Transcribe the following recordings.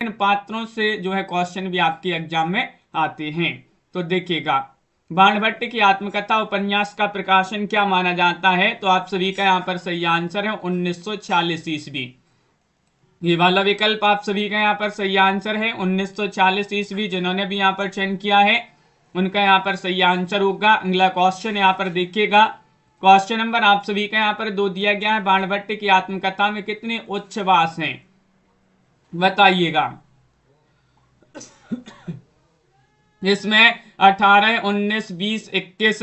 इन पात्रों से जो है क्वेश्चन भी आपके एग्जाम में आते हैं। तो देखिएगा, बाणभट्ट की आत्मकथा उपन्यास का प्रकाशन क्या माना जाता है? तो आप सभी का यहाँ पर सही आंसर है 1946 ईस्वी। ये वाला विकल्प आप सभी का यहाँ पर सही आंसर है 1940 ईस्वी। जिन्होंने भी यहाँ पर चयन किया है उनका यहाँ पर सही आंसर होगा। अगला क्वेश्चन यहाँ पर देखिएगा, क्वेश्चन नंबर आप सभी का यहाँ पर 2 दिया गया है। बाणभट्ट की आत्मकथा में कितने उच्छ्वास हैं बताइएगा। इसमें 18, 19, 20, 21।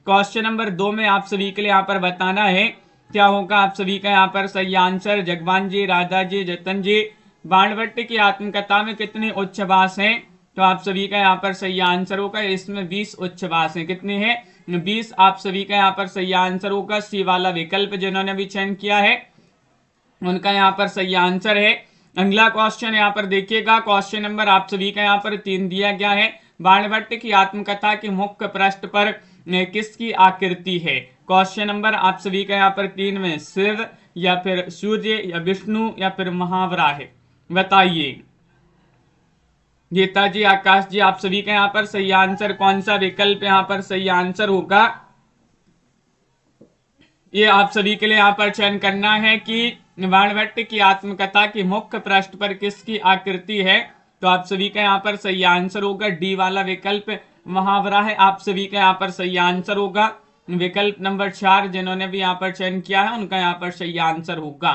क्वेश्चन नंबर 2 में आप सभी के लिए यहाँ पर बताना है क्या होगा। आप सभी का यहाँ पर सही आंसर जगवान जी, राधा जी, जतन जी, बाणभट्ट की आत्मकथा में कितने उच्छ्वास हैं? तो आप सभी का यहाँ पर सही आंसर होगा, इसमें 20 उच्छ्वास हैं। कितने हैं? 20। आप सभी का यहाँ पर सही आंसर होगा। सी वाला विकल्प जिन्होंने भी चयन किया है उनका यहाँ पर सही आंसर है। अगला क्वेश्चन यहाँ पर देखिएगा, क्वेश्चन नंबर आप सभी का यहाँ पर 3 दिया गया है। बाणभट्ट की आत्मकथा के मुख्य पृष्ठ पर किसकी आकृति है? क्वेश्चन नंबर आप सभी का यहाँ पर 3 में शिव या फिर सूर्य या विष्णु या फिर महावरा है, बताइए। गीता जी, आकाश जी, आप सभी का यहाँ पर सही आंसर कौन सा विकल्प यहाँ पर सही आंसर होगा? ये आप सभी के लिए यहाँ पर चयन करना है कि बाणभट्ट की आत्मकथा की मुख्य पृष्ठ पर किसकी आकृति है। तो आप सभी का यहाँ पर सही आंसर होगा डी वाला विकल्प महावरा है। आप सभी का यहाँ पर सही आंसर होगा। विकल्प नंबर 4 जिन्होंने भी यहाँ पर चयन किया है उनका यहाँ पर सही आंसर होगा।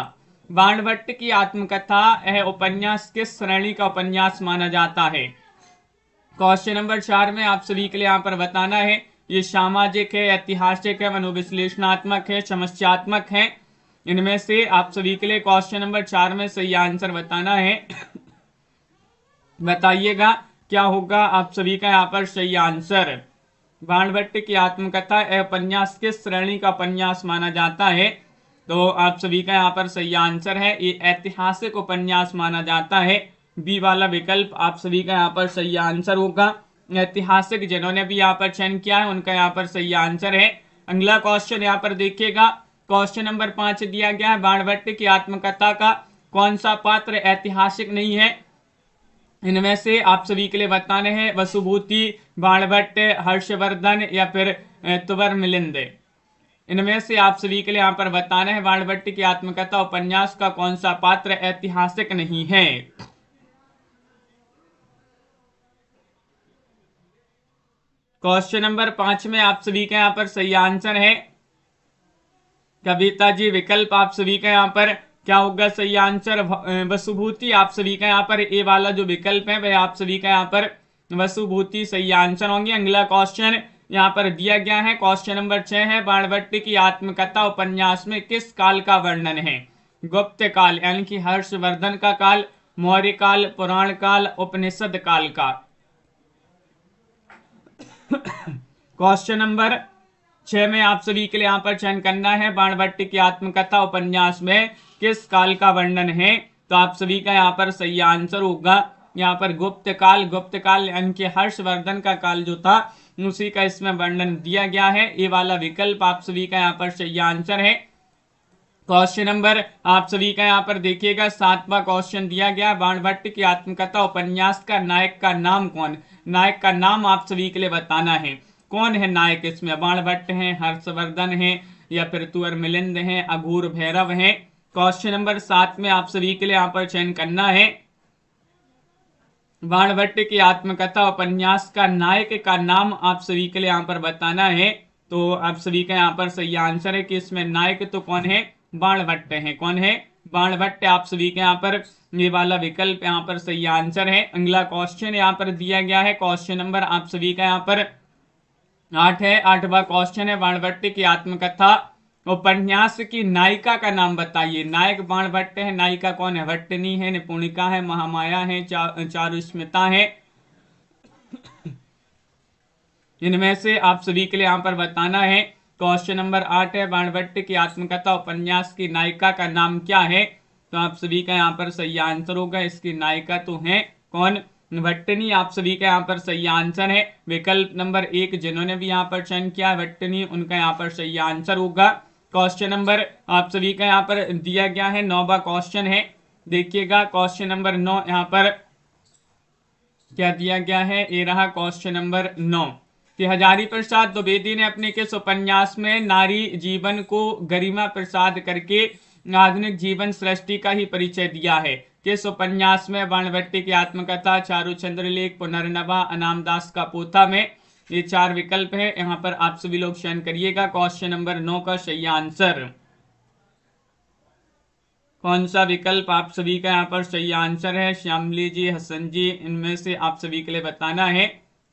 बाणभट्ट की आत्मकथा यह उपन्यास किस श्रेणी का उपन्यास माना जाता है? क्वेश्चन नंबर 4 में आप सभी के लिए यहाँ पर बताना है ये सामाजिक है, ऐतिहासिक है, मनोविश्लेषणात्मक है, समस्यात्मक है। इनमें से आप सभी के लिए क्वेश्चन नंबर 4 में सही आंसर बताना है। बताइएगा क्या होगा आप सभी का यहाँ पर सही आंसर। बाणभट्ट की आत्मकथा उपन्यास किस श्रेणी का उपन्यास माना जाता है? तो आप सभी का यहाँ पर सही आंसर है ये ऐतिहासिक उपन्यास माना जाता है। बी वाला विकल्प आप सभी का यहाँ पर सही आंसर होगा। ऐतिहासिक जिन्होंने भी यहाँ पर चयन किया है उनका यहाँ पर सही आंसर है। अगला क्वेश्चन यहाँ पर देखिएगा, क्वेश्चन नंबर 5 दिया गया है। बाणभट्ट की आत्मकथा का कौन सा पात्र ऐतिहासिक नहीं है? इनमें से आप सभी के लिए बताने हैं वसुभूति, बाणभट्ट, हर्षवर्धन या फिर तुवर मिलिंद। इनमें से आप सभी के लिए यहाँ पर बताना है बाणभट्ट की आत्मकथा उपन्यास का कौन सा पात्र ऐतिहासिक नहीं है। क्वेश्चन नंबर 5 में आप सभी का यहाँ पर सही आंसर है कविता जी। विकल्प आप सभी का यहाँ पर क्या होगा सही आंसर? वसुभूति। आप सभी का यहाँ पर ए वाला जो विकल्प है वह आप सभी का यहाँ पर वसुभूति सही आंसर होंगे। अगला क्वेश्चन यहाँ पर दिया गया है, क्वेश्चन नंबर 6 है। बाणभट्ट की आत्मकथा उपन्यास में किस काल का वर्णन है? गुप्त काल यानी कि हर्षवर्धन का काल, मौर्य काल, पुराण काल, उपनिषद काल का। क्वेश्चन नंबर 6 में आप सभी के लिए यहाँ पर चयन करना है बाणभट्ट की आत्मकथा उपन्यास में किस काल का वर्णन है। तो आप सभी का यहाँ पर सही आंसर होगा यहाँ पर गुप्त काल। गुप्त काल यानी कि हर्षवर्धन का काल जो था उसी का इसमें वर्णन दिया गया है। ये वाला विकल्प आप सभी का यहाँ पर सही आंसर है। क्वेश्चन नंबर आप सभी का यहाँ पर देखिएगा 7वां क्वेश्चन दिया गया, बाणभट्ट की आत्मकथा उपन्यास का नायक का नाम कौन? नायक का नाम आप सभी के लिए बताना है। कौन है नायक इसमें? बाणभट्ट है, हर्षवर्धन है या फिर तुवर मिलिंद है, अघोर भैरव है। क्वेश्चन नंबर 7 में आप सभी के लिए यहाँ पर चयन करना है बाणभट्ट की आत्मकथा उपन्यास का नायक का नाम आप सभी के लिए यहाँ पर बताना है। तो आप सभी का यहाँ पर सही आंसर है कि इसमें नायक तो कौन है? बाणभट्ट है। कौन है? बाणभट्ट। आप सभी के यहाँ पर ये वाला विकल्प यहाँ पर सही आंसर है। अगला क्वेश्चन यहाँ पर दिया गया है, क्वेश्चन नंबर आप सभी का यहाँ पर 8 है। 8वां क्वेश्चन है, बाणभट्ट की आत्मकथा उपन्यास की नायिका का नाम बताइए। नायक बाणभट्ट है, नायिका कौन है? भट्टनी है, निपुणिका है, महामाया है, चारुस्मिता है। इनमें से आप सभी के लिए यहाँ पर बताना है। क्वेश्चन नंबर 8 है, बाणभट्ट की आत्मकथा उपन्यास की नायिका का नाम क्या है? तो आप सभी का यहाँ पर सही आंसर होगा इसकी नायिका तो है कौन? भट्टनी। आप सभी का यहाँ पर सही आंसर है। विकल्प नंबर 1 जिन्होंने भी यहाँ पर चयन किया है भट्टनी उनका यहाँ पर सही आंसर होगा। क्वेश्चन नंबर आप सभी का यहाँ पर दिया गया है 9वां क्वेश्चन है। देखिएगा क्वेश्चन नंबर 9 यहाँ पर क्या दिया गया है, ये रहा क्वेश्चन नंबर 9 कि हजारी प्रसाद द्विवेदी ने अपने किस उपन्यास में नारी जीवन को गरिमा प्रसाद करके आधुनिक जीवन सृष्टि का ही परिचय दिया है। किस उपन्यास में, बाणभट्टी की आत्मकथा, चारुचंद्र लेख, पुनर्नवा, अनामदास का पोथा में। ये 4 विकल्प है, यहाँ पर आप सभी लोग चयन करिएगा क्वेश्चन नंबर 9 का सही आंसर। कौन सा विकल्प आप सभी का यहाँ पर सही आंसर है, श्यामली जी, हसन जी, इनमें से आप सभी के लिए बताना है।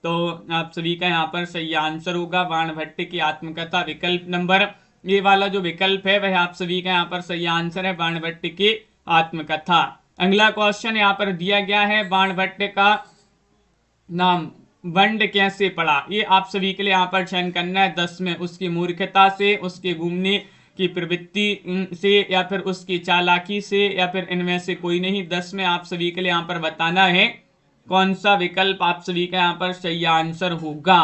तो आप सभी का यहाँ पर सही आंसर होगा बाणभट्ट की आत्मकथा, विकल्प नंबर, ये वाला जो विकल्प है वह आप सभी का यहाँ पर सही आंसर है, बाणभट्ट की आत्मकथा। अगला क्वेश्चन यहाँ पर दिया गया है, बाणभट्ट का नाम वंड कैसे पड़ा। ये आप सभी के लिए यहाँ पर चयन करना है 10 में। उसकी मूर्खता से, उसके घूमने की प्रवृत्ति से, या फिर उसकी चालाकी से, या फिर इनमें से कोई नहीं। 10 में आप सभी के लिए यहाँ पर बताना है कौन सा विकल्प आप सभी का यहाँ पर सही आंसर होगा।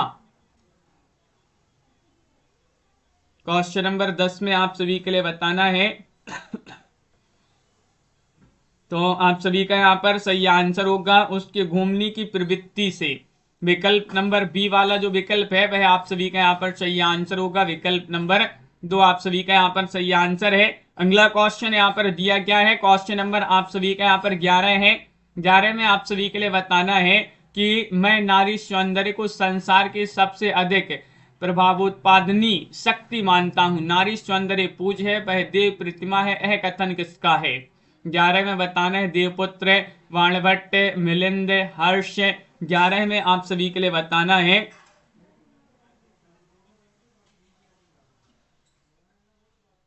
क्वेश्चन नंबर 10 में आप सभी के लिए बताना है तो आप सभी का यहाँ पर सही आंसर होगा उसके घूमने की प्रवृत्ति से। विकल्प नंबर बी वाला जो विकल्प है वह आप सभी का यहाँ पर सही आंसर होगा, विकल्प नंबर 2 आप सभी का यहाँ पर सही आंसर है। अगला क्वेश्चन यहाँ पर दिया गया है, क्वेश्चन नंबर आप सभी का यहाँ पर 11 है। 11 में आप सभी के लिए बताना है कि मैं नारी सौंदर्य को संसार की सबसे अधिक प्रभावोत्पादनी शक्ति मानता हूँ। नारी सौंदर्य पूज है, वह देव प्रतिमा है, यह कथन किसका है। 11 में बताना है देवपुत्र, बाणभट्ट, मिलिंद, हर्ष। 11 में आप सभी के लिए बताना है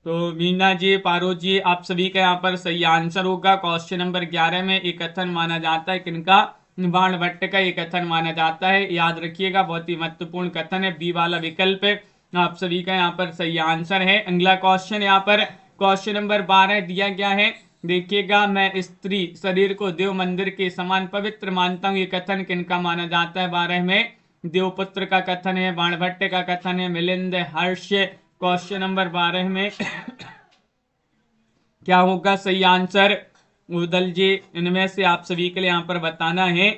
तो मीना जी, पारो जी, आप सभी का यहाँ पर सही आंसर होगा। क्वेश्चन नंबर 11 में एक कथन माना जाता है, किनका, बाणभट्ट का एक कथन माना जाता है। याद रखिएगा, बहुत ही महत्वपूर्ण कथन है, बी वाला विकल्प आप सभी का यहाँ पर सही आंसर है। अगला क्वेश्चन यहाँ पर क्वेश्चन नंबर 12 दिया गया है। देखिएगा, मैं स्त्री शरीर को देव मंदिर के समान पवित्र मानता हूँ। ये कथन किनका माना जाता है। 12 में देवपुत्र का कथन है, बाणभट्ट का कथन है, मिलिंद, हर्ष। क्वेश्चन नंबर 12 में क्या होगा सही आंसर, उदल जी, इनमें से आप सभी के लिए यहाँ पर बताना है।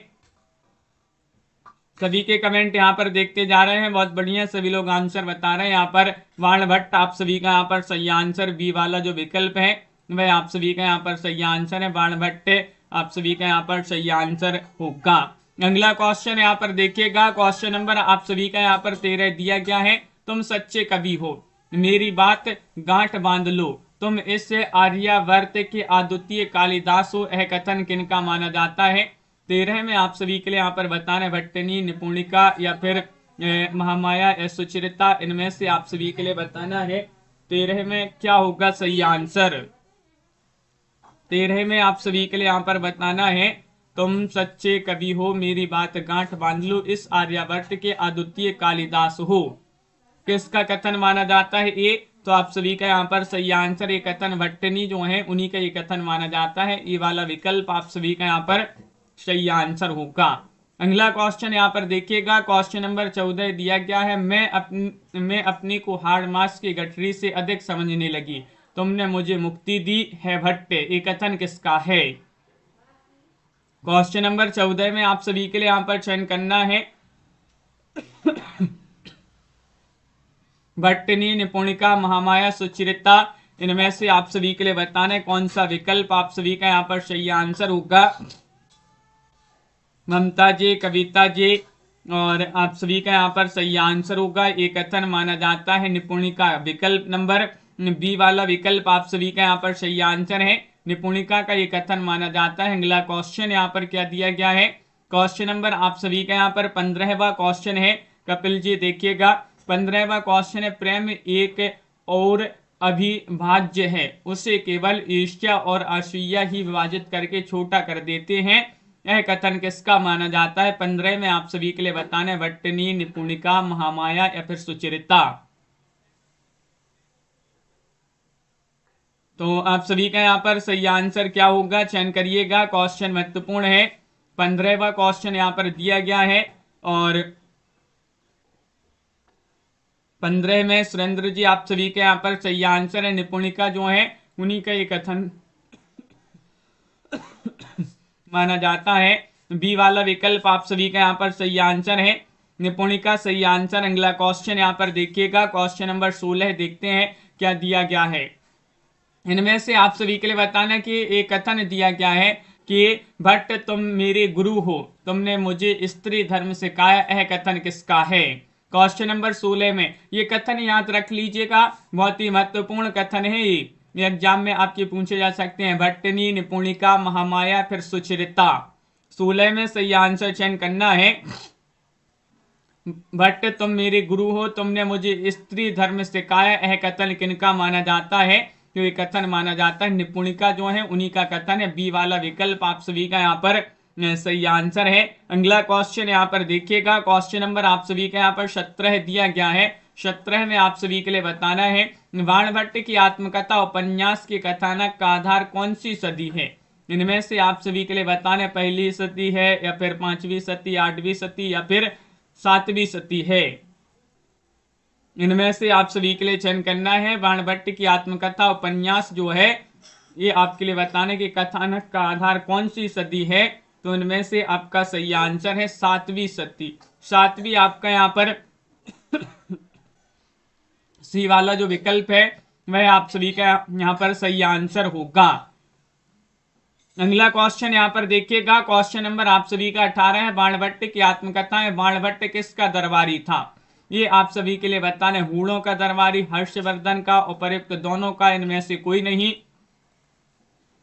सभी के कमेंट यहाँ पर देखते जा रहे हैं, बहुत बढ़िया, सभी लोग आंसर बता रहे हैं। यहाँ पर बाणभट्ट आप सभी का यहाँ पर सही आंसर, बी वाला जो विकल्प है वह आप सभी का यहाँ पर सही आंसर है, बाणभट्ट आप सभी का यहाँ पर सही आंसर होगा। अगला क्वेश्चन यहाँ पर देखिएगा, क्वेश्चन नंबर आप सभी का यहाँ पर 13 दिया गया है। तुम सच्चे कवि हो, मेरी बात गांठ बांध लो, तुम इस आर्यावर्त के अद्वितीय कालिदास हो। यह कथन किनका माना जाता है। 13 में आप सभी के लिए यहाँ पर बताना है भट्टनी, निपुणिका, या फिर महामाया या सुचरिता। इनमें से आप सभी के लिए बताना है 13 में क्या होगा सही आंसर। 13 में आप सभी के लिए यहाँ पर बताना है तुम सच्चे कवि हो, मेरी बात गांठ बांध लो, इस आर्यावर्त के अद्वितीय कालिदास हो। किसका कथन माना जाता है ये, तो आप सभी का यहाँ पर सही आंसर, ये कथन भट्टनी जो है उन्हीं का ये कथन माना जाता है। ये वाला विकल्प आप सभी का यहाँ पर सही आंसर होगा। अगला क्वेश्चन यहाँ पर देखिएगा, क्वेश्चन नंबर 14 दिया गया है। मैं अपनी को हाड़ मास की गठरी से अधिक समझने लगी, तुमने मुझे मुक्ति दी है भट्ट। ये कथन किसका है। क्वेश्चन नंबर 14 में आप सभी के लिए यहाँ पर चयन करना है भट्टनी, निपुणिका, महामाया, सुचरिता। इनमें से आप सभी के लिए बताना है कौन सा विकल्प आप सभी का यहाँ पर सही आंसर होगा। ममता जी, कविता जी, और आप सभी का यहाँ पर सही आंसर होगा। ये कथन माना जाता है निपुणिका, विकल्प नंबर बी वाला विकल्प आप सभी का यहाँ पर सही आंसर है, निपुणिका का ये कथन माना जाता है। अगला क्वेश्चन यहाँ पर क्या दिया गया है, क्वेश्चन नंबर आप सभी का यहाँ पर 15वां क्वेश्चन है। कपिल जी देखिएगा, 15वां क्वेश्चन है, प्रेम एक और अविभाज्य है, उसे केवल ईर्ष्या और असूया ही विभाजित करके छोटा कर देते हैं। यह कथन किसका माना जाता है। 15 में आप सभी के लिए बताना है भट्टनी, निपुणिका, महामाया या फिर सुचरिता। तो आप सभी का यहाँ पर सही आंसर क्या होगा, चयन करिएगा, क्वेश्चन महत्वपूर्ण है। 15वां क्वेश्चन यहाँ पर दिया गया है और 15 में सुरेंद्र जी आप सभी के यहाँ पर सही आंसर है, निपुणिका जो है उन्हीं का ये कथन माना जाता है। बी वाला विकल्प आप सभी का यहाँ पर सही आंसर है। निपुणिका सही आंसर। अगला क्वेश्चन यहाँ पर देखिएगा, क्वेश्चन नंबर 16 देखते हैं क्या दिया गया है। इनमें से आप सभी के लिए बताना कि एक कथन दिया गया है कि भट्ट तुम मेरे गुरु हो, तुमने मुझे स्त्री धर्म सिखाया, यह कथन किसका है। क्वेश्चन नंबर 16 में ये कथन याद रख लीजिएगा, बहुत ही महत्वपूर्ण कथन है ये एग्जाम में आपके पूछे जा सकते हैं। भट्टनी, निपुणिका, महामाया, फिर सुचरिता। 16 में सही आंसर चयन करना है। भट्ट तुम मेरे गुरु हो, तुमने मुझे स्त्री धर्म सिखाया, यह कथन किनका माना जाता है। तो ये कथन माना जाता है निपुणिका जो है उन्हीं का कथन है। बी वाला विकल्प आप सभी का यहाँ पर सही आंसर है। अगला क्वेश्चन यहाँ पर देखिएगा, क्वेश्चन नंबर आप सभी का यहाँ पर 17 दिया गया है। 17 में आप सभी के लिए बताना है बाणभट्ट की आत्मकथा उपन्यास के कथानक का आधार कौन सी सदी है। इनमें से आप सभी के लिए बताना पहली सदी है या फिर 5वीं सदी, 8वीं सदी या फिर 7वीं सदी है। इनमें से आप सभी के लिए चयन करना है। बाणभट्ट की आत्मकथा उपन्यास जो है ये आपके लिए बताने की कथानक का आधार कौन सी सदी है। तो इनमें से आपका सही आंसर है 7वीं सदी। 7वीं आपका यहाँ पर सी वाला जो विकल्प है वह आप सभी का यहाँ पर सही आंसर होगा। अगला क्वेश्चन यहाँ पर देखिएगा, क्वेश्चन नंबर आप सभी का 18 है। बाणभट्ट की आत्मकथा है, बाणभट्ट किसका दरबारी था। ये आप सभी के लिए बताने हूणों का दरबारी, हर्षवर्धन का, उपर्युक्त दोनों का, इनमें से कोई नहीं।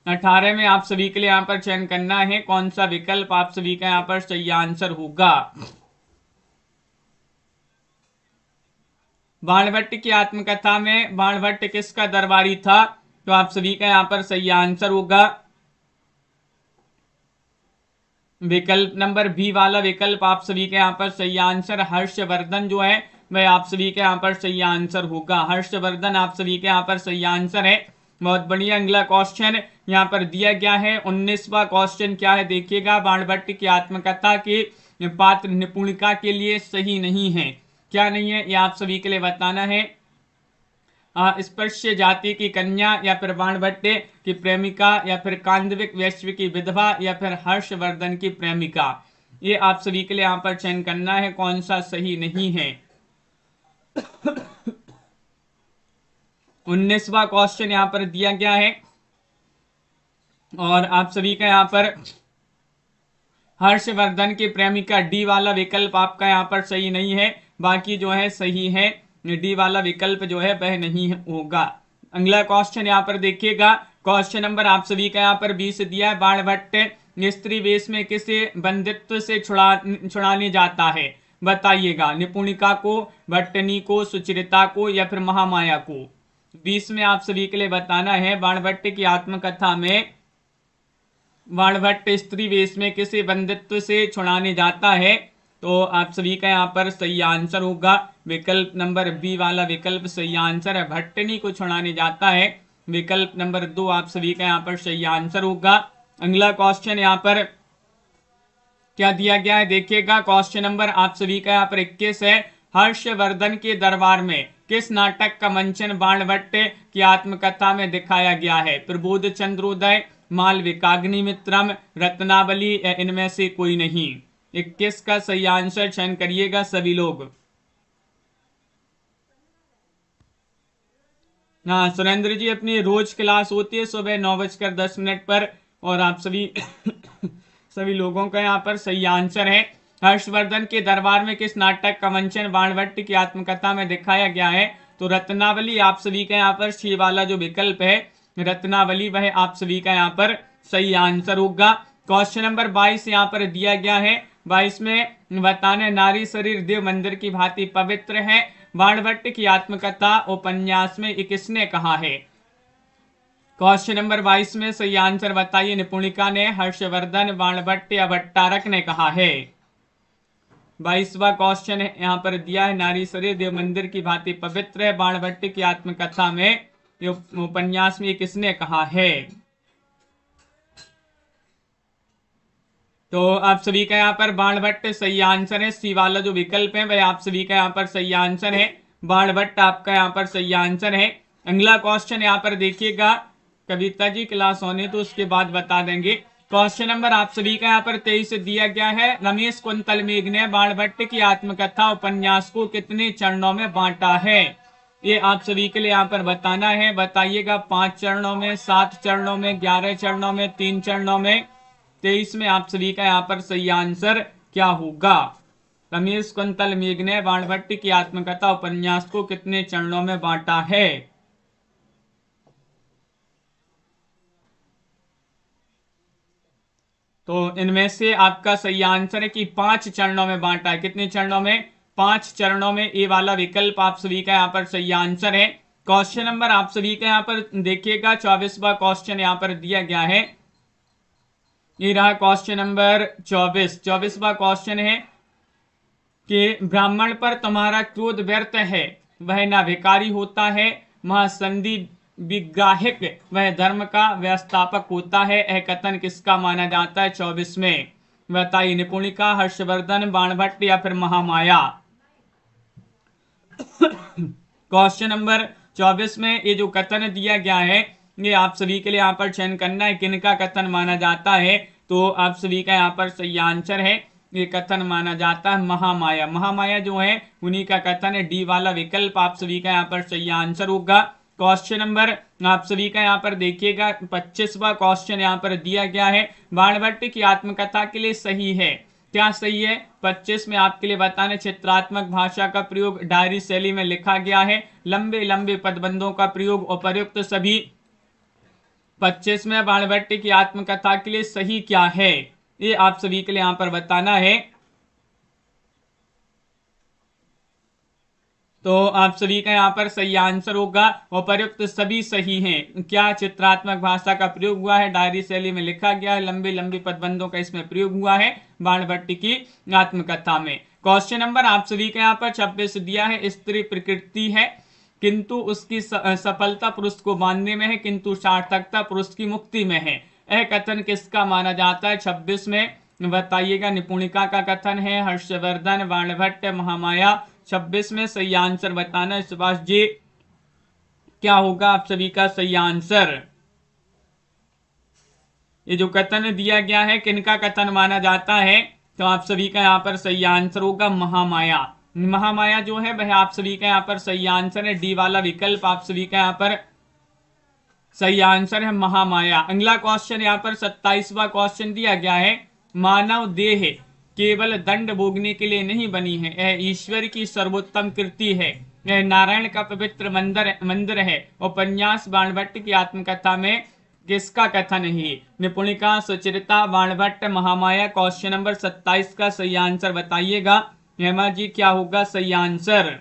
18 में आप सभी के लिए यहाँ पर चयन करना है कौन सा विकल्प आप सभी का यहाँ पर सही आंसर होगा। बाणभट्ट की आत्मकथा में बाणभट्ट किसका दरबारी था। तो आप सभी का यहाँ पर सही आंसर होगा विकल्प नंबर बी वाला विकल्प आप सभी के यहाँ पर सही आंसर। हर्षवर्धन जो है वह आप सभी के यहाँ पर सही आंसर होगा। हर्षवर्धन आप सभी के यहाँ पर सही आंसर है। बहुत बढ़िया। अगला क्वेश्चन यहाँ पर दिया गया है 19वां क्वेश्चन क्या है देखिएगा, बाणभट्ट की आत्मकथा के पात्र निपुणिका के लिए सही नहीं है। क्या नहीं है ये आप सभी के लिए बताना है। स्पर्श जाति की कन्या या फिर बाणभट्ट की प्रेमिका या फिर कांदविक वैश्य की विधवा या फिर हर्षवर्धन की प्रेमिका। ये आप सभी के लिए यहाँ पर चयन करना है कौन सा सही नहीं है। 19वां क्वेश्चन यहाँ पर दिया गया है और आप सभी का यहाँ पर हर्षवर्धन की प्रेमिका डी वाला विकल्प आपका यहाँ पर सही नहीं है, बाकी जो है सही है। डी वाला विकल्प जो है वह नहीं होगा। अगला क्वेश्चन यहाँ पर देखिएगा, क्वेश्चन नंबर आप सभी का यहाँ पर 20 दिया है। बाणभट्ट स्त्री वेश में किसे बंदित्व से छुड़ाने जाता है बताइएगा। निपुणिका को, भट्टनी को, सुचरिता को या फिर महामाया को। 20 में आप सभी के लिए बताना है बाणभट्ट की आत्मकथा में बाणभट्ट स्त्री वेश में किसे बंदित्व से छुड़ाने जाता है। तो आप सभी का यहाँ पर सही आंसर होगा विकल्प नंबर बी वाला विकल्प सही आंसर है। भट्टनी को छुड़ाने जाता है, विकल्प नंबर 2 आप सभी का यहाँ पर सही आंसर होगा। अगला क्वेश्चन यहाँ पर क्या दिया गया है देखिएगा, क्वेश्चन नंबर आप सभी का यहाँ पर 21 है। हर्षवर्धन के दरबार में किस नाटक का मंचन बाणभट्ट की आत्मकथा में दिखाया गया है। प्रबोध चंद्रोदय, मालविकाग्निमित्रम, रत्नावली या इनमें से कोई नहीं। 21 का सही आंसर चयन करिएगा सभी लोग। हाँ सुरेंद्र जी, अपनी रोज क्लास होती है सुबह 9:10 पर और आप सभी लोगों का यहाँ पर सही आंसर है। हर्षवर्धन के दरबार में किस नाटक का मंचन बाणभट्ट की आत्मकथा में दिखाया गया है। तो रत्नावली आप सभी का यहाँ पर सी वाला जो विकल्प है रत्नावली वह आप सभी का यहाँ पर सही आंसर होगा। क्वेश्चन नंबर 22 यहाँ पर दिया गया है। 22 में बताने नारी शरीर देव मंदिर की भांति पवित्र है। बाणभट्ट की आत्मकथा उपन्यास में ये किसने कहा है। क्वेश्चन नंबर 22 में सही आंसर बताइए। निपुणिका ने, हर्षवर्धन, बाणभट्ट या भट्टारक ने कहा है। 22वां क्वेश्चन है यहाँ पर दिया है नारी शरीर देव मंदिर की भांति पवित्र है। बाणभट्ट की आत्मकथा में उपन्यास में किसने कहा है। तो आप सभी का यहाँ पर बाणभट्ट सही आंसर है। सी वाला जो विकल्प है वह आप सभी का यहाँ पर सही आंसर है। बाणभट्ट आपका यहाँ पर सही आंसर है। अगला क्वेश्चन यहाँ पर देखिएगा, कविता जी क्लास होने तो उसके बाद बता देंगे। क्वेश्चन नंबर आप सभी का यहाँ पर 23 दिया गया है। रमेश कुंतल मेघ ने बाणभट्ट की आत्मकथा उपन्यास को कितने चरणों में बांटा है? ये आप सभी के लिए यहाँ पर बताना है। बताइएगा 5 चरणों में, 7 चरणों में, 11 चरणों में, 3 चरणों में। 23 में आप सभी का यहाँ पर सही आंसर क्या होगा? रमेश कुंतल मेघ ने बाणभट्ट की आत्मकथा उपन्यास को कितने चरणों में बांटा है? तो इनमें से आपका सही आंसर है कि 5 चरणों में बांटा है। कितने चरणों में? 5 चरणों में। ये वाला विकल्प आप सभी का यहाँ पर सही आंसर है। क्वेश्चन नंबर आप सभी का यहाँ पर देखिएगा 24वां क्वेश्चन यहाँ पर दिया गया है। ये रहा क्वेश्चन नंबर 24वां क्वेश्चन है कि ब्राह्मण पर तुम्हारा क्रोध व्यर्थ है, वह ना भिखारी होता है, महासंधि विग्राहिक वह धर्म का व्यवस्थापक होता है। यह कथन किसका माना जाता है? 24 में बताइए। निपुणिका, हर्षवर्धन, बाणभट्ट या फिर महामाया? क्वेश्चन नंबर 24 में ये जो कथन दिया गया है ये आप सभी के लिए यहाँ पर चयन करना है किनका कथन माना जाता है। तो आप सभी का यहाँ पर सही आंसर है, ये कथन माना जाता है महामाया। महामाया जो है उन्हीं का कथन है। डी वाला विकल्प आप सभी का यहाँ पर सही आंसर होगा। क्वेश्चन नंबर आप सभी का यहाँ पर देखिएगा 25वां क्वेश्चन यहाँ पर दिया गया है। बाणभट्ट की आत्मकथा के लिए सही है, क्या सही है? 25 में आपके लिए बताने चित्रात्मक भाषा का प्रयोग डायरी शैली में लिखा गया है, लंबे लंबे पदबंधों का प्रयोग, उपर्युक्त सभी। 25 में बाणभट्ट की आत्मकथा के लिए सही क्या है? ये आप सभी के लिए यहाँ पर बताना है। तो आप सभी का यहाँ पर सही आंसर होगा उपर्युक्त सभी सही हैं। क्या? चित्रात्मक भाषा का प्रयोग हुआ है, डायरी शैली में लिखा गया है, लंबे लंबे पदबंधों का इसमें प्रयोग हुआ है बाणभट्ट की आत्मकथा में। क्वेश्चन नंबर आप सभी का यहाँ पर 26 दिया है। स्त्री प्रकृति है किंतु उसकी सफलता पुरुष को बांधने में है, किंतु सार्थकता पुरुष की मुक्ति में है। यह कथन किसका माना जाता है? 26 में बताइएगा। निपुणिका का कथन है, हर्षवर्धन, बाणभट्ट, महामाया? 26 में सही आंसर बताना है। सुभाष जी क्या होगा आप सभी का सही आंसर? ये जो कथन दिया गया है किनका कथन माना जाता है? तो आप सभी का यहाँ पर सही आंसर होगा महामाया। महामाया जो है वह आप सभी का यहाँ पर सही आंसर है। डी वाला विकल्प आप सभी का यहाँ पर सही आंसर है महामाया। अगला क्वेश्चन यहाँ पर 27वां क्वेश्चन दिया गया है। मानव देह केवल दंड भोगने के लिए नहीं बनी है, यह ईश्वर की सर्वोत्तम कृति है, यह नारायण का पवित्र मंदिर है। उपन्यास बाणभट्ट की आत्मकथा में किसका कथन है? निपुणिका, सुचरिता, बाणभट्ट, महामाया? क्वेश्चन नंबर 27 का सही आंसर बताइएगा। हेमा जी क्या होगा सही आंसर?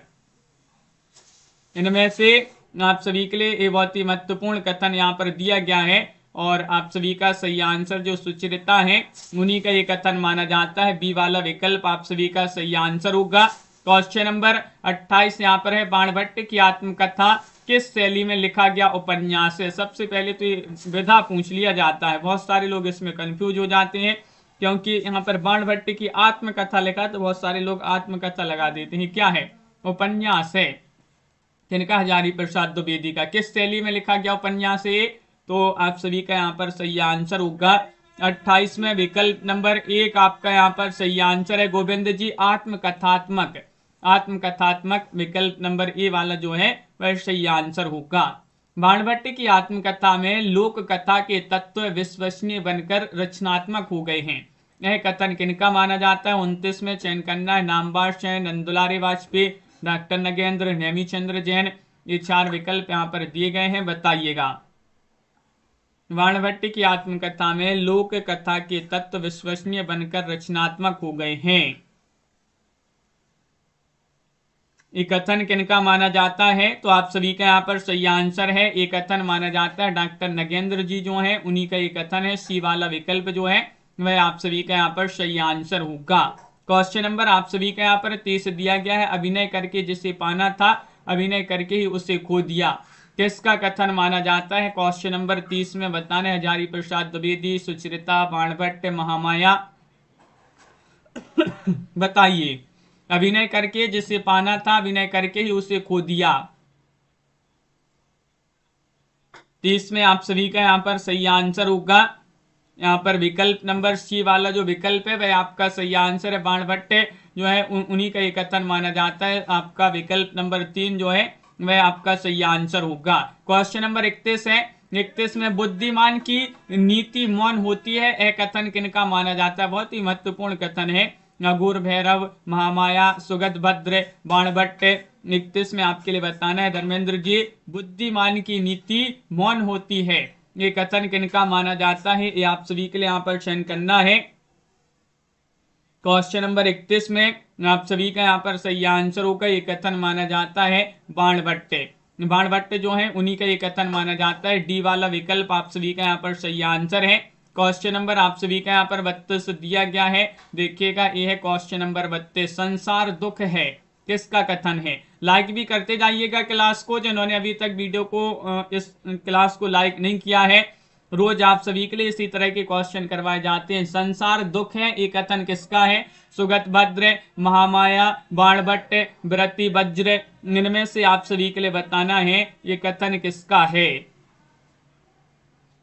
इनमें से आप सभी के लिए एक बहुत ही महत्वपूर्ण कथन यहाँ पर दिया गया है और आप सभी का सही आंसर जो सुचरिता है उन्हीं का ये कथन माना जाता है। बी वाला विकल्प आप सभी का सही आंसर होगा। क्वेश्चन नंबर 28 यहाँ पर है। बाणभट्ट की आत्मकथा किस शैली में लिखा गया उपन्यास है? सबसे पहले तो ये विधा पूछ लिया जाता है, बहुत सारे लोग इसमें कंफ्यूज हो जाते हैं क्योंकि यहाँ पर बाणभट्ट की आत्मकथा लिखा तो बहुत सारे लोग आत्मकथा लगा देते हैं। क्या है? उपन्यास है। किनका? हजारी प्रसाद द्विवेदी का। किस शैली में लिखा गया उपन्यास है? तो आप सभी का यहाँ पर सही आंसर होगा 28 में विकल्प नंबर 1 आपका यहाँ पर सही आंसर है। गोविंद जी आत्मकथात्मक, आत्मकथात्मक विकल्प नंबर ए वाला जो है वह सही आंसर होगा। बाणभट्ट की आत्मकथा में लोक कथा के तत्व विश्वसनीय बनकर रचनात्मक हो गए हैं। यह कथन किनका माना जाता है? 29 में चयन करना है। नामबार चयन, नंदुलारे वाजपेयी, डॉक्टर नगेंद्र, नेमीचंद्र जैन। ये 4 विकल्प यहाँ पर दिए गए हैं, बताइएगा। बाणभट्ट की आत्मकथा में लोक कथा के तत्व विश्वसनीय बनकर रचनात्मक हो गए हैं। ये कथन किनका माना जाता है? तो आप सभी का यहाँ पर सही आंसर है। ये कथन माना जाता है डॉक्टर नगेंद्र जी जो है उन्हीं का ये कथन है। सी वाला विकल्प जो है वह आप सभी का यहाँ पर सही आंसर होगा। क्वेश्चन नंबर आप सभी का यहाँ पर 30 दिया गया है। अभिनय करके जिसे पाना था, अभिनय करके ही उसे खो दिया, किसका कथन माना जाता है? क्वेश्चन नंबर 30 में बताना है। हजारी प्रसाद द्विवेदी, सुचरिता, बाणभट्ट, महामाया? बताइए। अभिनय करके जिसे पाना था, अभिनय करके ही उसे खो दिया। 30 में आप सभी का यहाँ पर सही आंसर होगा यहाँ पर विकल्प नंबर सी वाला जो विकल्प है वह आपका सही आंसर है। बाणभट्ट जो है उन्हीं का ये कथन माना जाता है। आपका विकल्प नंबर 3 जो है वह आपका सही आंसर होगा। क्वेश्चन नंबर 31 है। 31 में बुद्धिमान की नीति मौन होती है, यह कथन किनका माना जाता है? बहुत ही महत्वपूर्ण कथन है। अघोर भैरव, महामाया, सुगतभद्र, बाणभट्ट। 31 में आपके लिए बताना है धर्मेंद्र जी, बुद्धिमान की नीति मौन होती है, ये कथन किनका माना जाता है? ये आप सभी के लिए यहाँ पर चयन करना है। क्वेश्चन नंबर 31 में आप सभी का यहाँ पर सही आंसर होगा, ये कथन माना जाता है बाणभट्ट। बाणभट्ट जो है उन्हीं का ये कथन माना जाता है। डी वाला विकल्प आप सभी का यहाँ पर सही आंसर है। क्वेश्चन नंबर आप सभी का यहाँ पर 32 दिया गया है। देखिएगा, ये है क्वेश्चन नंबर 32। संसार दुख है, किसका कथन है? लाइक भी करते जाइएगा क्लास को, जिन्होंने अभी तक वीडियो को इस क्लास को लाइक नहीं किया है। रोज आप सभी के लिए इसी तरह के क्वेश्चन करवाए जाते हैं। संसार दुख है, ये कथन किसका है? सुगतभद्र, महामाया, बाणभट्ट, व्रति वज्र। इनमें से आप सभी के लिए बताना है ये कथन किसका है।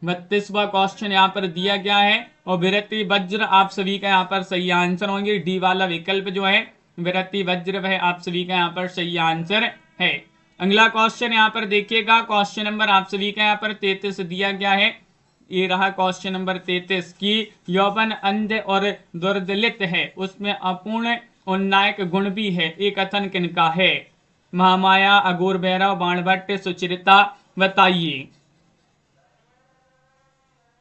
32वां क्वेश्चन यहाँ पर दिया गया है और व्रति वज्र आप सभी का यहाँ पर सही आंसर होंगे। डी वाला विकल्प जो है व्रति वज्र वह आप सभी का यहाँ पर सही आंसर है। अगला क्वेश्चन यहाँ पर देखिएगा, क्वेश्चन नंबर आप सभी का यहाँ पर 33 दिया गया है। ये रहा क्वेश्चन नंबर 33 की यौवन अंध और दुर्दलित है, उसमें अपूर्ण उन्नायक गुण भी है, ये कथन किनका है? महामाया, अघोर भैरव, बाणभट्ट, सुचरिता। बताइए।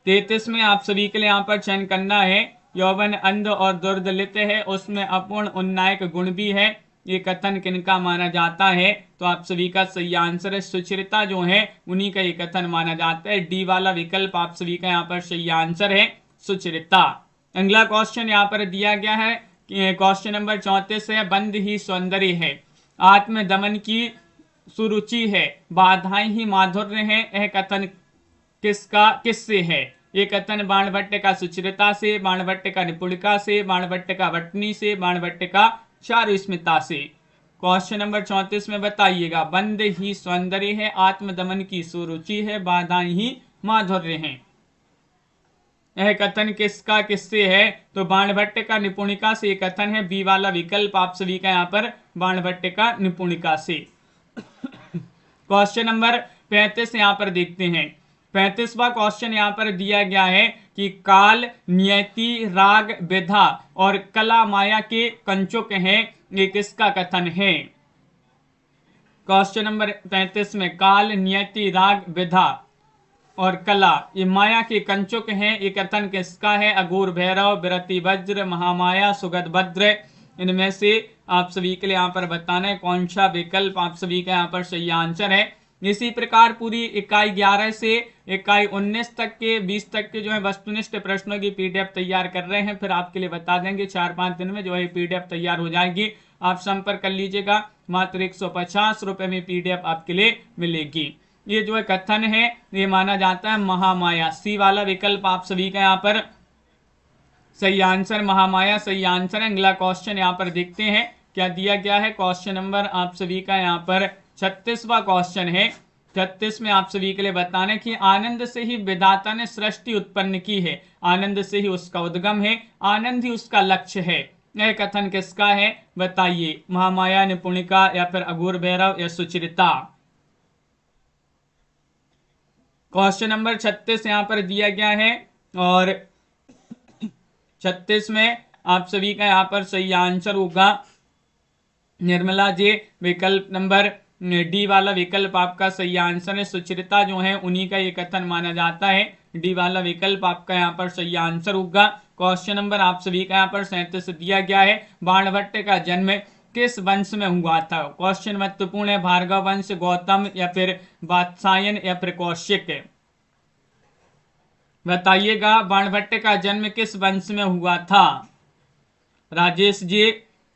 33 में आप सभी के लिए यहाँ पर चयन करना है। यौवन अंध और दुर्दलित है, उसमें अपूर्ण उन्नायक गुण भी है, ये कथन किनका माना जाता है? तो आप सभी का सही आंसर है सुचरिता जो है उन्हीं का ये कथन माना जाता है। डी वाला विकल्प आप सभी का यहाँ पर सही आंसर है सुचरिता। अगला क्वेश्चन यहाँ पर दिया गया है, क्वेश्चन नंबर 34 है। बंद ही सौंदर्य है, आत्मदमन की सुरुचि है, बाधाएं ही माधुर्य है, यह कथन किससे है? ये कथन बाणभट्ट का सुचरिता से, बाणभट्ट का निपुणिका से, बाणभट्ट का वटनी से, बाणभट्ट का चारुस्मिता से। क्वेश्चन नंबर 34 में बताइएगा। बंद ही सौंदर्य है, आत्मदमन की सुरुचि है, बाधाएं ही माधुर्य है, यह कथन किससे है? तो बाणभट्ट का निपुणिका से कथन है। बी वाला विकल्प आप सभी का यहाँ पर बाणभट्ट का निपुणिका से। क्वेश्चन नंबर 35 यहाँ पर देखते हैं। 35वां क्वेश्चन यहाँ पर दिया गया है कि काल, नियति, राग, विधा और कला माया के कंचुक हैं, ये किसका कथन है? क्वेश्चन नंबर 35 में काल, नियति, राग, विधा और कला ये माया के कंचुक हैं, ये कथन किसका है? अघोर भैरव, व्रति वज्र, महामाया, सुगतभद्र। इनमें से आप सभी के लिए यहाँ पर बताना है कौन सा विकल्प आप सभी का यहाँ पर सही आंसर है। इसी प्रकार पूरी इकाई 11 से इकाई 19 तक के 20 तक के जो है वस्तुनिष्ठ प्रश्नों की पीडीएफ तैयार कर रहे हैं, फिर आपके लिए बता देंगे 4-5 दिन में जो है पीडीएफ तैयार हो जाएगी। आप संपर्क कर लीजिएगा, मात्र 150 रुपए में पीडीएफ आपके लिए मिलेगी। ये जो है कथन है ये माना जाता है महामाया। सी वाला विकल्प आप सभी का यहाँ पर सही आंसर, महामाया सही आंसर है। अगला क्वेश्चन यहाँ पर देखते हैं क्या दिया गया है। क्वेश्चन नंबर आप सभी का यहाँ पर 36वां क्वेश्चन है। 36 में आप सभी के लिए बताना है कि आनंद से ही विधाता ने सृष्टि उत्पन्न की है, आनंद से ही उसका उद्गम है, आनंद ही उसका लक्ष्य है, यह कथन किसका है? बताइए। महामाया, निपुणिका या फिर अघोर भैरव या सुचरिता। क्वेश्चन नंबर 36 यहाँ पर दिया गया है और 36 में आप सभी का यहाँ पर सही आंसर होगा निर्मला जी। विकल्प नंबर डी वाला विकल्प आपका सही आंसर है। सुचरिता जो है उन्हीं का ये कथन माना जाता है। डी वाला विकल्प आपका यहाँ पर सही आंसर होगा। क्वेश्चन नंबर आप सभी का यहाँ पर 37 दिया गया है। बाणभट्ट का जन्म किस वंश में हुआ था? क्वेश्चन महत्वपूर्ण है। भार्गव वंश, गौतम या फिर वात्सायन या फिर कौशिक। बताइएगा बाणभट्ट का जन्म किस वंश में हुआ था? राजेश जी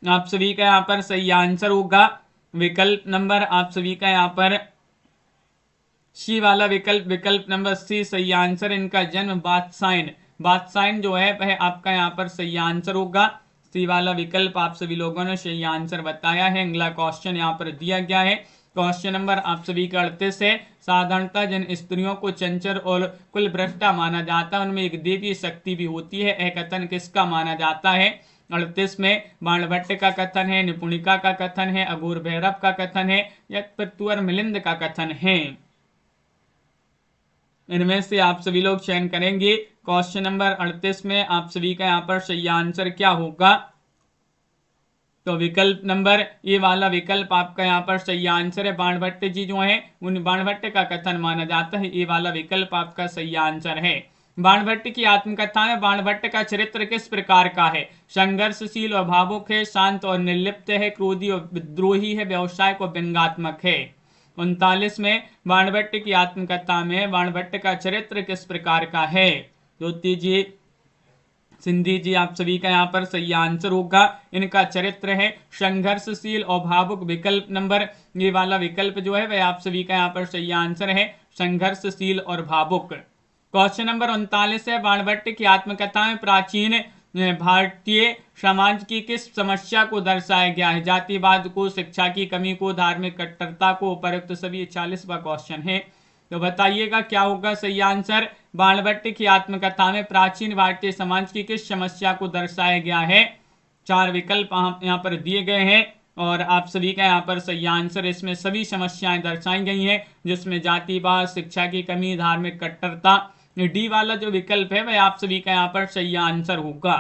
आप सभी का यहाँ पर सही आंसर होगा विकल्प नंबर आप सभी का यहाँ पर सी वाला विकल्प नंबर सी सही आंसर। इनका जन्म वात्सायन जो है वह आपका यहाँ पर सही आंसर होगा। सी वाला विकल्प आप सभी लोगों ने सही आंसर बताया है। अगला क्वेश्चन यहाँ पर दिया गया है। क्वेश्चन नंबर आप सभी का 38 है। साधारणतः जिन स्त्रियों को चंचल और कुलभ्रष्टा माना जाता है उनमें एक देवी शक्ति भी होती है, यह कथन किसका माना जाता है? 38 में बाणभट्ट का कथन है, निपुणिका का कथन है, अघोर भैरव का कथन है या तुअर मिलिंद का कथन है? इनमें से आप सभी लोग चयन करेंगे। क्वेश्चन नंबर 38 में आप सभी का यहाँ पर सही आंसर क्या होगा? तो विकल्प नंबर ये वाला विकल्प आपका यहाँ पर सही आंसर है। बाणभट्ट जी जो है उन बाणभट्ट का कथन माना जाता है, ये वाला विकल्प आपका सही आंसर है। बाणभट्ट की आत्मकथा में बाणभट्ट का चरित्र किस प्रकार का है? संघर्षशील और भावुक है, शांत और निर्लिप्त है, क्रोधी और विद्रोही है, व्यवसायिक और व्यंग्यात्मक है। 39 में बाणभट्ट की आत्मकथा में बाणभट्ट का चरित्र किस प्रकार का है? ज्योति जी, सिंधी जी, आप सभी का यहाँ पर सही आंसर होगा। इनका चरित्र है संघर्षशील और भावुक। विकल्प नंबर ये वाला विकल्प जो है वह आप सभी का यहाँ पर सही आंसर है, संघर्षशील और भावुक। क्वेश्चन नंबर 39 है। बाणभट्ट की आत्मकथा में प्राचीन भारतीय समाज की किस समस्या को दर्शाया गया है? जातिवाद को, शिक्षा की कमी को, धार्मिक कट्टरता को, उपरोक्त सभी। 40वां क्वेश्चन है, तो बताइएगा क्या होगा सही आंसर? बाणभट्ट की आत्मकथा में प्राचीन भारतीय समाज की किस समस्या को दर्शाया गया है? 4 विकल्प यहाँ पर दिए गए हैं और आप सभी का यहाँ पर सही आंसर, इसमें सभी समस्याएं दर्शाई गई हैं जिसमें जातिवाद, शिक्षा की कमी, धार्मिक कट्टरता। डी वाला जो विकल्प है वह आप सभी का यहाँ पर सही आंसर होगा।